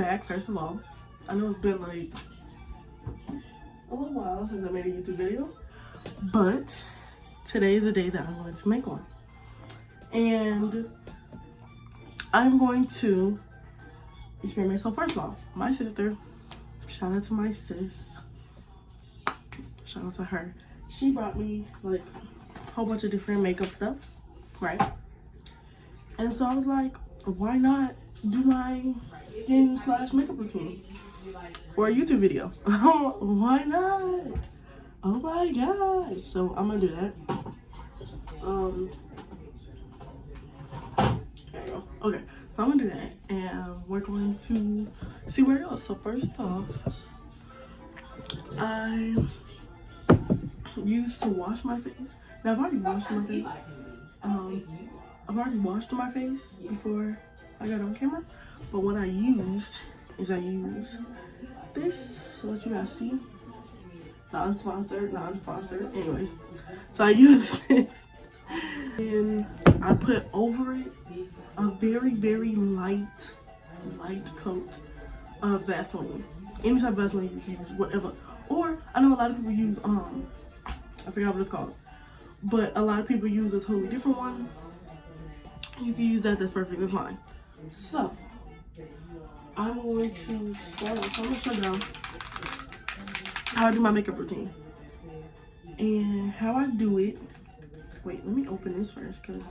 back, first of all. I know it's been like a little while since I made a YouTube video, but today is the day that I'm going to make one. And I'm going to experiment. So first of all, my sister, shout out to my sis, shout out to her. She brought me like a whole bunch of different makeup stuff, right? And so I was like, why not do my skin / makeup routine for a YouTube video? Why not? Oh my gosh. So I'm gonna do that. There you go. Okay, so I'm gonna do that and we're going to see where it goes. So first off, I used to wash my face. Now I've already washed my face. I've already washed my face before I got on camera, but what I used is I use this so that you guys see. Non-sponsored. Anyways, so I use this and I put over it a very, very light coat of Vaseline. Any type of Vaseline you can use, whatever. Or I know a lot of people use I forgot what it's called, but a lot of people use a totally different one. You can use that, that's perfectly fine. So I'm going to start off. I'm going to show you how I do my makeup routine and how I do it. Wait, let me open this first because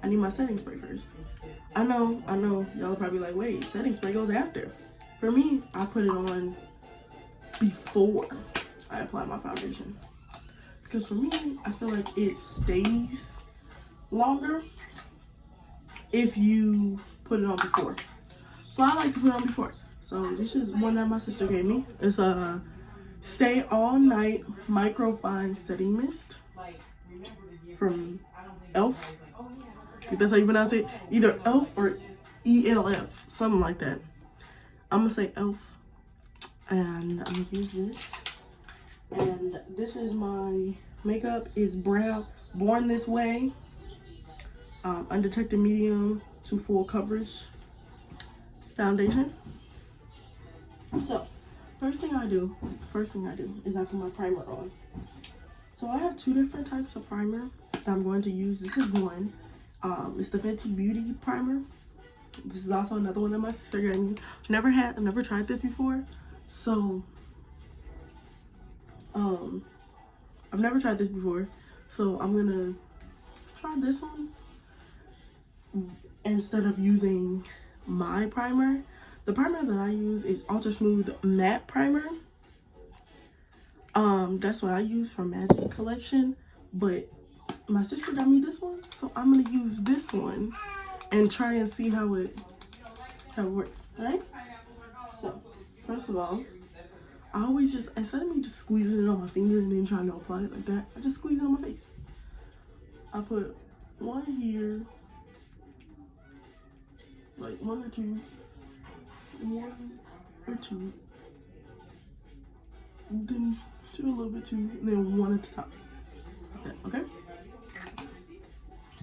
I need my setting spray first. I know y'all are probably like, wait, setting spray goes after. For me, I put it on before I apply my foundation, because for me, I feel like it stays longer if you put it on before. So I like to put it on before. So this is one that my sister gave me. It's a Stay All Night Micro Fine Setting Mist from ELF. I think that's how you pronounce it. Either ELF or ELF, something like that. I'm gonna say ELF, and I'm gonna use this. And this is my makeup. It's brown, Born This Way, undetected medium to full coverage foundation. So first thing I do is I put my primer on. So I have two different types of primer that I'm going to use. This is one. It's the Fenty Beauty primer. This is also another one that my sister gave me. I've never tried this before. So I've never tried this before. So I'm gonna try this one instead of using my primer. The primer that I use is Ultra Smooth Matte Primer. That's what I use for Magic Collection, but my sister got me this one, so I'm gonna use this one and try and see how it works. All right. So first of all, I always just, instead of me just squeezing it on my finger and then trying to apply it like that, I just squeeze it on my face. I put one here, like one or two, then two a little bit too, and then one at the top. Like that, okay?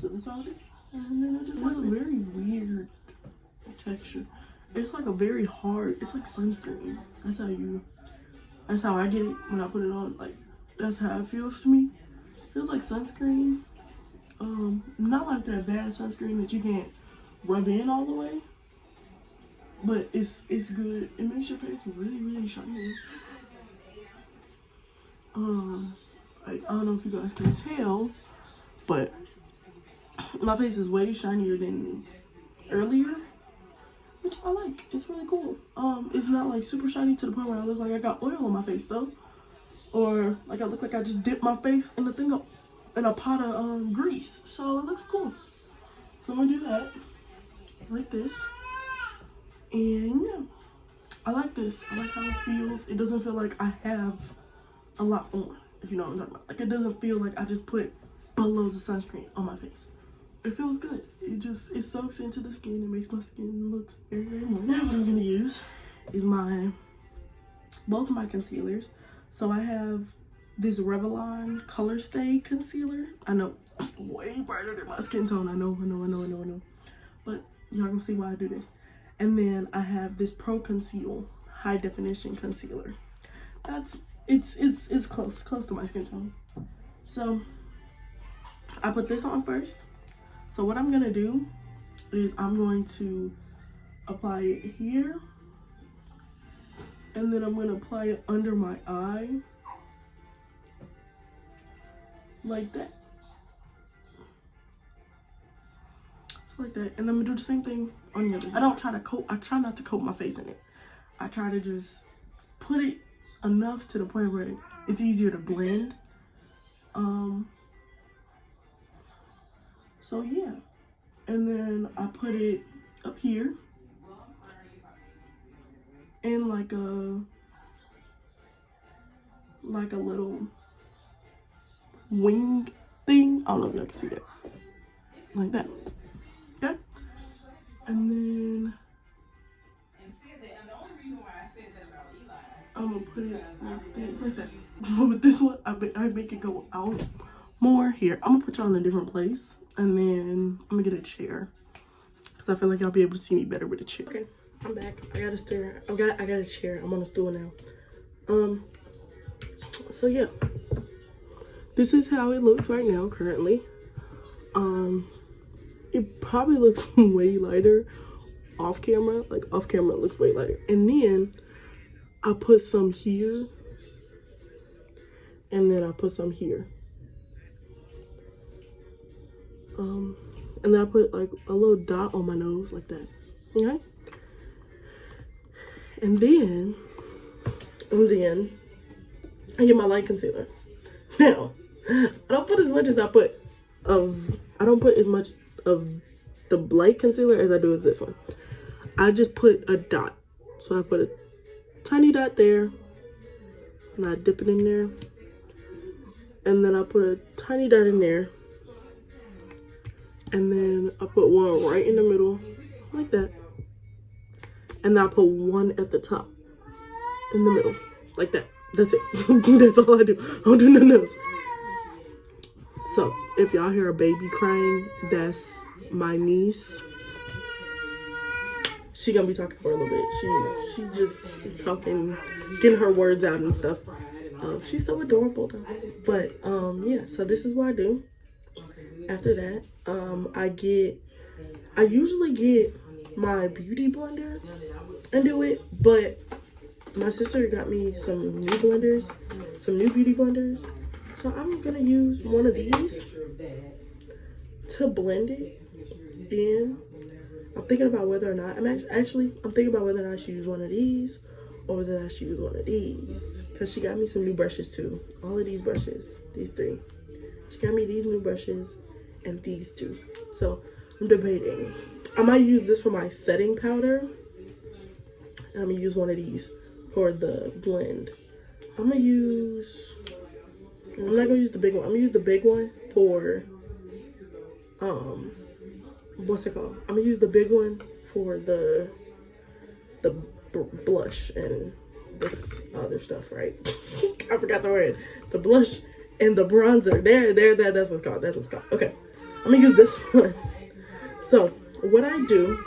So that's all I do. And then it just has a very weird texture. It's like a very hard, it's like sunscreen. That's how I get it when I put it on. Like, that's how it feels to me. It feels like sunscreen. Not like that bad sunscreen that you can't rub in all the way, but it's good. It makes your face really, really shiny. Like, I don't know if you guys can tell, but my face is way shinier than earlier, which I like. It's really cool. It's not like super shiny to the point where I look like I got oil on my face though, or like I look like I just dipped my face in the thing in a pot of grease. So it looks cool. So I'm gonna do that like this, and yeah, I like this. I like how it feels. It doesn't feel like I have a lot on, if you know what I'm talking about. Like, it doesn't feel like I just put buttloads of sunscreen on my face. It feels good. It soaks into the skin. It makes my skin look very, very moist. Now what I'm gonna use is both of my concealers. So I have this Revlon Color Stay concealer. I know, way brighter than my skin tone. I know. But y'all gonna see why I do this. And then I have this Pro Conceal High Definition Concealer. It's close to my skin tone. So I put this on first. So what I'm gonna do is I'm going to apply it here, and then I'm gonna apply it under my eye like that. Just like that. And then I'm gonna do the same thing on the other side. I try not to coat my face in it. I try to just put it enough to the point where it's easier to blend. So yeah. And then I put it up here in like a little wing thing. I don't know if y'all can see that. Like that. Okay? And then I'm gonna put it like this. But with this one, I make it go out more. Here, I'm gonna put y'all in a different place, and then I'm gonna get a chair because I feel like y'all be able to see me better with a chair. Okay, I'm back. I got a chair. I got a chair. I'm on a stool now. So yeah, this is how it looks right now currently. It probably looks way lighter off camera. Like off camera, it looks way lighter. And then I put some here, and then I put some here. And then I put like a little dot on my nose like that. Okay? And then I get my light concealer. Now, I don't put as much as I don't put as much of the light concealer as I do as this one. I just put a dot. So I put a tiny dot there, and I dip it in there, and then I put a tiny dot in there, and then I put one right in the middle like that, and then I put one at the top in the middle like that. That's it. That's all I do. I don't do nothing else. So if y'all hear a baby crying, that's my niece. She gonna be talking for a little bit. She just talking, getting her words out and stuff. She's so adorable though. But yeah, so this is what I do. After that, I usually get my beauty blender and do it, but my sister got me some new blenders, some new beauty blenders. So I'm gonna use one of these to blend it in. I'm thinking about whether or not, I'm thinking about whether or not I should use one of these or whether I should use one of these. Because she got me some new brushes too. All of these brushes, these three. She got me these new brushes and these two. So I'm debating. I might use this for my setting powder. And I'm going to use one of these for the blend. I'm not going to use the big one. I'm going to use the big one for, what's it called? I'm gonna use the big one for the blush and this other stuff, right? I forgot the word. The blush and the bronzer. That's what's called. That's what's called. Okay, I'm gonna use this one. So what I do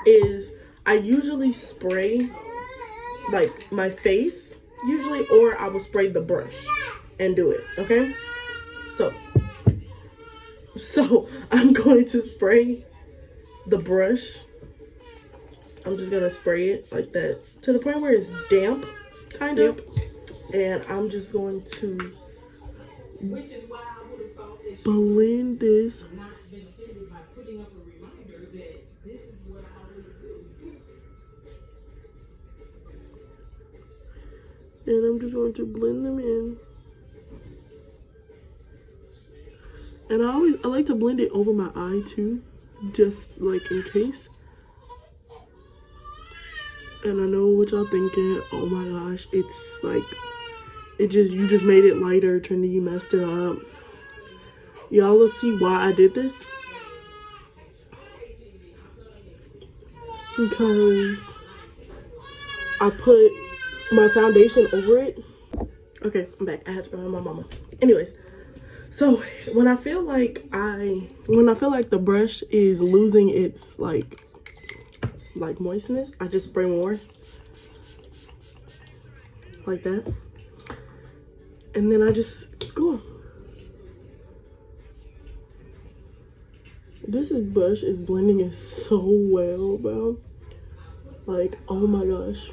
is I usually spray like my face usually, or I will spray the brush and do it. Okay, so I'm going to spray the brush. I'm just gonna spray it like that to the point where it's damp, kind of. And I'm just going to blend this. And I'm just going to blend them in. And I like to blend it over my eye too, just like in case. And I know what y'all thinking. Oh my gosh, it's like, you just made it lighter, Trinity, you messed it up. Y'all, let's see why I did this. Because I put my foundation over it. Okay, I'm back. I had to remind my mama. Anyways. So when I feel like the brush is losing its like like moistness, I just spray more like that, and then I just keep going. This brush is blending it so well, bro. Like, oh my gosh.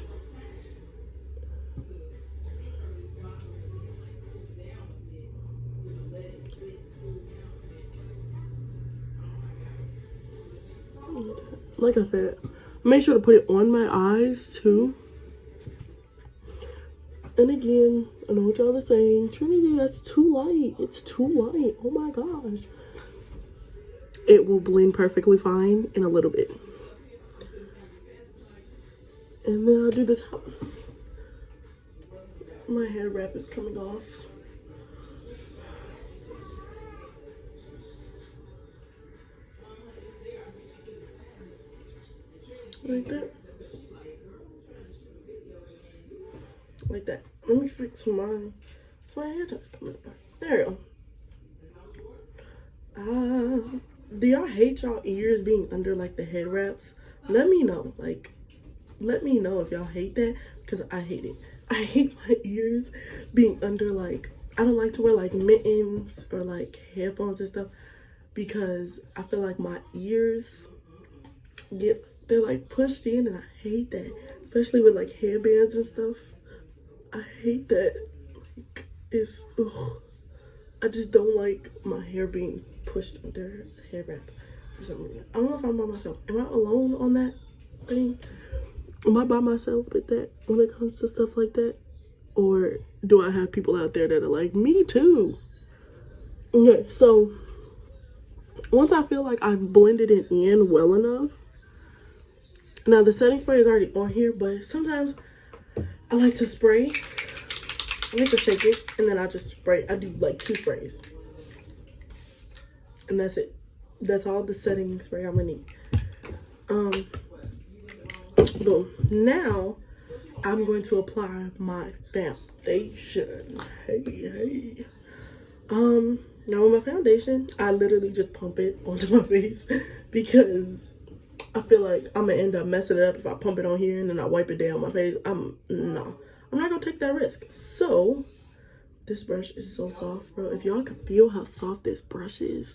Like I said, make sure to put it on my eyes too. And again, I know what y'all are saying, Trinity, that's too light. It's too light. Oh my gosh. It will blend perfectly fine in a little bit. And then I'll do the top. My hair wrap is coming off. Like that. Like that. Let me fix my hair ties coming apart. There we go. Do y'all hate y'all ears being under like the head wraps? Let me know. Like, let me know if y'all hate that, because I hate it. I hate my ears being under, like, I don't like to wear like mittens or like headphones and stuff, because I feel like my ears they're like pushed in, and I hate that, especially with like headbands and stuff. I hate that. Like, it's ugh. I just don't like my hair being pushed under the hair wrap for some reason. I don't know if I'm by myself. Am I alone on that thing? Am I by myself with that when it comes to stuff like that? Or do I have people out there that are like, me too? Okay, so once I feel like I've blended it in well enough, now the setting spray is already on here, but sometimes I like to spray. I like to shake it, and then I just spray. I do like 2 sprays. And that's it. That's all the setting spray I'm gonna need. Boom. Now I'm going to apply my foundation. Hey. Now with my foundation, I literally just pump it onto my face, because I feel like I'm gonna end up messing it up if I pump it on here and then I wipe it down my face. I'm not gonna take that risk. So this brush is so soft, bro. If y'all can feel how soft this brush is,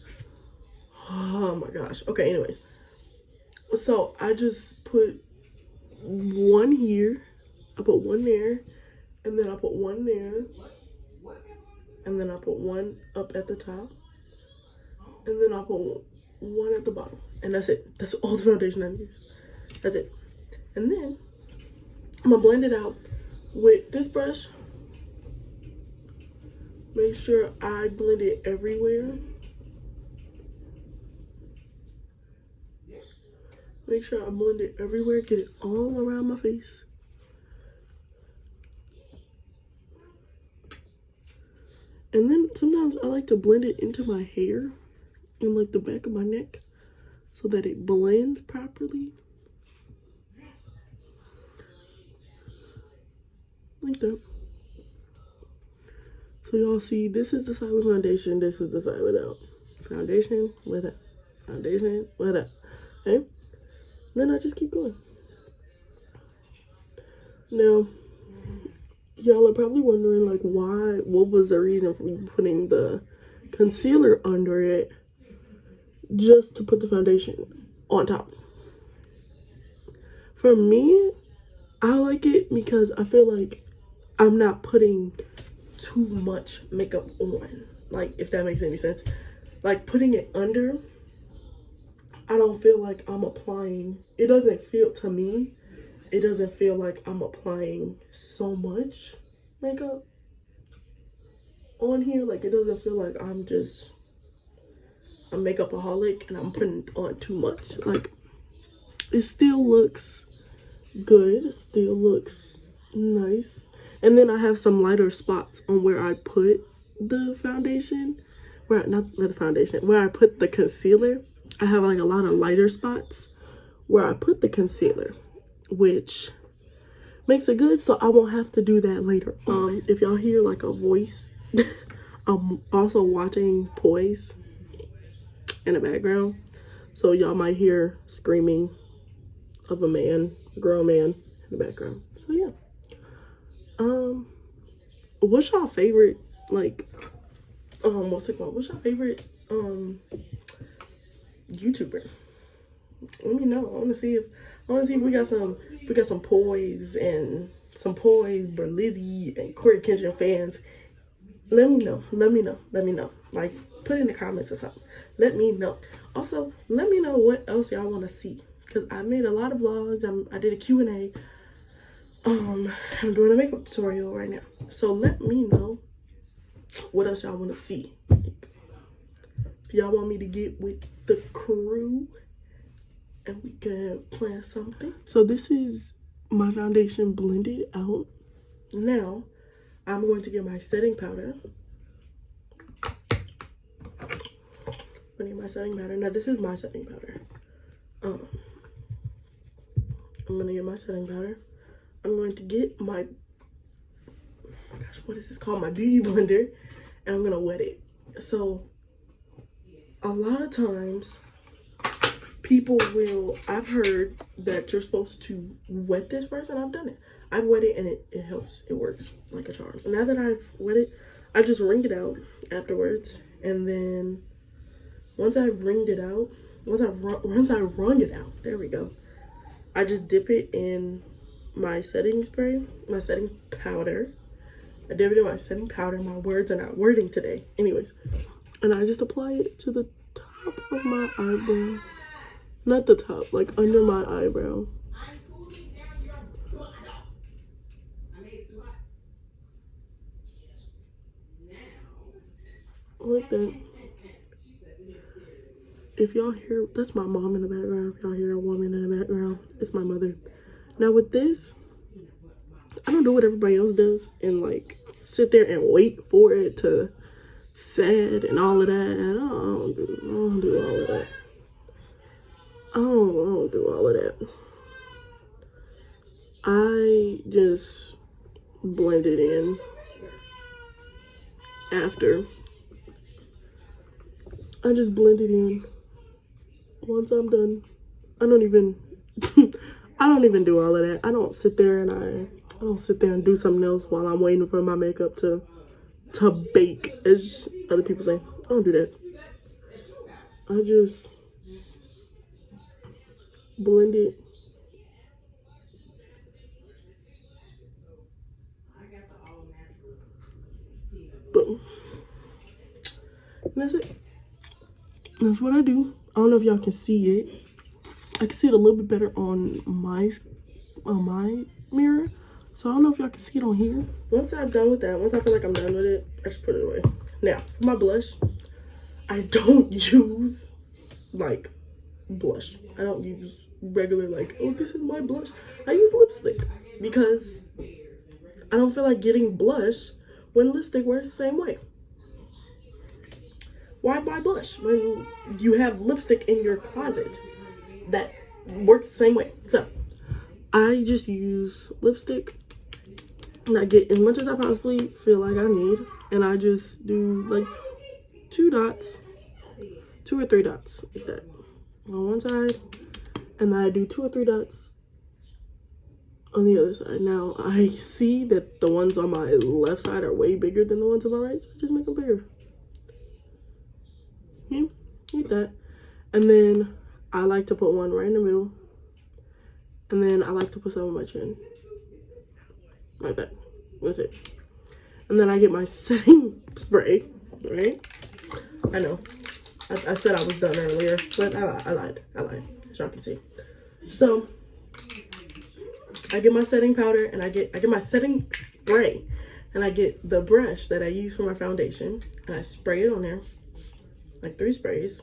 oh my gosh. Okay, anyways, so I just put one here, I put one there, and then I put one there, and then I put one up at the top, and then I put one at the bottom, and that's it. That's all the foundation I use. That's it. And then I'm gonna blend it out with this brush. Make sure I blend it everywhere. Make sure I blend it everywhere. Get it all around my face. And then sometimes I like to blend it into my hair and like the back of my neck so that it blends properly. Like that. So y'all see, this is the side with foundation, this is the side without. Foundation without. Foundation without. Okay? Then I just keep going. Now, y'all are probably wondering, like, what was the reason for me putting the concealer under it just to put the foundation on top? For me, I like it because I feel like I'm not putting too much makeup on. Like, if that makes any sense. Like, putting it under, I don't feel like I'm applying, it doesn't feel, to me, it doesn't feel like I'm applying so much makeup on here. Like, it doesn't feel like I'm just a makeupaholic and I'm putting on too much. Like, it still looks good, it still looks nice. And then I have some lighter spots on where I put the foundation, where I put the concealer. I have like a lot of lighter spots where I put the concealer, which makes it good, so I won't have to do that later. If y'all hear like a voice, I'm also watching Poise in the background, so y'all might hear screaming of a man, a grown man in the background. So yeah. What's y'all favorite, like, what's it called? What's your favorite YouTuber? Let me know. I wanna see if we got some Poise and some Poise, Berlizzi and Corey Kenshin fans. Let me know. Like, put it in the comments or something. Let me know. Also, let me know what else y'all want to see. Because I made a lot of vlogs. I did a Q&A. I'm doing a makeup tutorial right now. So let me know what else y'all want to see. If y'all want me to get with the crew and we can plan something. So this is my foundation blended out. Now, I'm going to get my setting powder. My setting powder. Now this is my setting powder. I'm gonna get my setting powder. I'm going to get my, oh my gosh, what is this called? My beauty blender, and I'm gonna wet it. So a lot of times people will, I've heard that you're supposed to wet this first, and I've done it. I've wet it and it helps. It works like a charm. And now that I've wet it, I just wring it out afterwards, and then once I've wrung it out, there we go. I just dip it in my setting spray, my setting powder. I dip it in my setting powder. My words are not wording today. Anyways, and I just apply it to the top of my eyebrow. Not the top, like under my eyebrow. Like that. If y'all hear, that's my mom in the background. If y'all hear a woman in the background, it's my mother. Now with this, I don't do what everybody else does and like sit there and wait for it to set and all of that. I don't do all of that. I don't do all of that. I just blend it in after. I just blend it in. Once I'm done, I don't even do all of that. I don't sit there and do something else while I'm waiting for my makeup to bake, as other people say. I don't do that. I just blend it. Boom. And that's it. That's what I do. I don't know if y'all can see it. I can see it a little bit better on my mirror. So I don't know if y'all can see it on here. Once I'm done with that, once I feel like I'm done with it, I just put it away. Now, for my blush, I don't use like blush. I don't use regular like, oh, this is my blush. I use lipstick because I don't feel like getting blush when lipstick works the same way. Why buy blush when you have lipstick in your closet that works the same way? So I just use lipstick and I get as much as I possibly feel like I need, and I just do like 2 or 3 dots like that on one side, and then I do 2 or 3 dots on the other side. Now I see that the ones on my left side are way bigger than the ones on my right, so I just make them bigger. Like that. And then I like to put one right in the middle, and then I like to put some on my chin like that. That's it. And then I get my setting spray, right? I know I said I was done earlier, but I lied, as y'all can see. So I get my setting powder, and I get my setting spray, and I get the brush that I use for my foundation, and I spray it on there, like 3 sprays,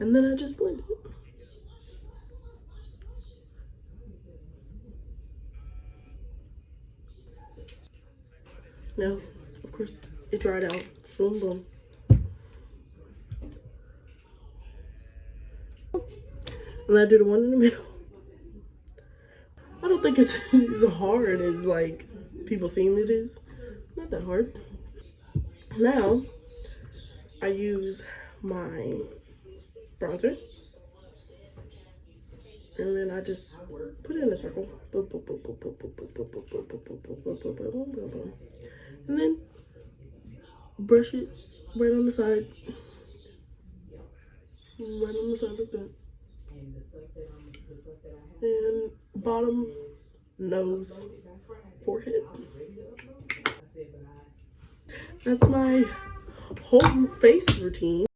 and then I just blend it. Now, of course, it dried out. Boom, boom. And I do the one in the middle. I don't think it's as hard as like people seem it is. Not that hard. Now, I use my bronzer. And then I just put it in a circle. And then brush it right on the side. Right on the side like that. And bottom, nose, forehead. That's my whole face routine.